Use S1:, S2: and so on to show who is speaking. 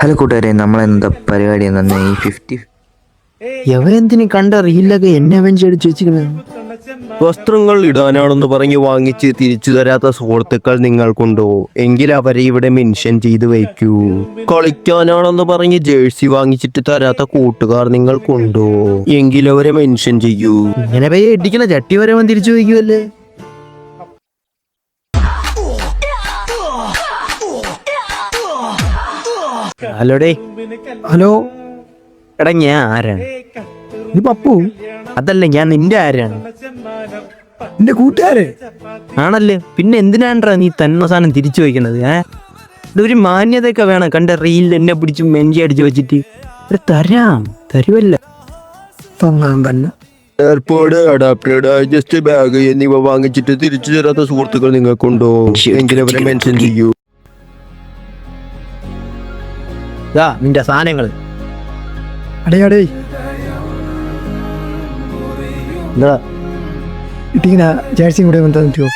S1: Hello കൂട്ടുകാരെ, നമ്മളെന്താ പരിപാടി എന്നെ ഈ 50
S2: എവരെന്തിനു കണ്ട റീലൊക്കെ എന്നെ വെഞ്ചടിച്ചു വെച്ചിരിക്കുന്നത്.
S3: വസ്ത്രങ്ങൾ ഇടാനാണെന്ന് പറഞ്ഞ് വാങ്ങിച്ച് തിരിച്ചു തരാത്ത സുഹൃത്തുക്കൾ നിങ്ങൾക്കുണ്ടോ? എങ്കിൽ അവരെ ഇവിടെ മെൻഷൻ ചെയ്ത് വയ്ക്കൂ. കളിക്കാനാണെന്ന് പറഞ്ഞ് ജേഴ്സി വാങ്ങിച്ചിട്ട് തരാത്ത കൂട്ടുകാർ നിങ്ങൾക്കുണ്ടോ? എങ്കിൽ അവരെ മെൻഷൻ ചെയ്യൂ.
S2: ഇങ്ങനെ പോയി ഇടിക്കണ ചട്ടി വരെ അവൻ തിരിച്ചു വയ്ക്കുമല്ലേ. ഹലോടേ.
S4: ഹലോ,
S2: എടാ ഞാൻ ആരാണ്?
S4: ഇത് പപ്പു,
S2: അതല്ല, ഞാൻ നിന്റെ ആരാണ്?
S4: എന്റെ കൂട്ടുകാര്.
S2: ആണല്ലേ, പിന്നെ എന്തിനാണ്ടാ നീ തന്നെ സാധനം തിരിച്ചു വയ്ക്കണത്? ഇതൊരു മാന്യതയൊക്കെ വേണം. കണ്ട റീലിൽ എന്നെ പിടിച്ച് മെഞ്ചി അടിച്ചു വെച്ചിട്ട് തരാം, തരുമല്ല.
S4: പൊങ്ങാൻ തന്നെ
S3: എയർപോഡ്, അഡാപ്റ്റഡ്, ജസ്റ്റ് ബാഗ് എന്നിവ വാങ്ങിച്ചിട്ട് തിരിച്ചു തരാത്ത സുഹൃത്തുക്കൾ നിങ്ങൾക്കുണ്ടോ? എങ്കിൽ അവരെ മെൻഷൻ ചെയ്യൂ.
S2: നിന്റെ സാധനങ്ങൾ
S4: അടേ
S2: എന്താ
S4: ഇട്ടിങ്ങനെ ജേഴ്സിയും കൂടെ വന്നു.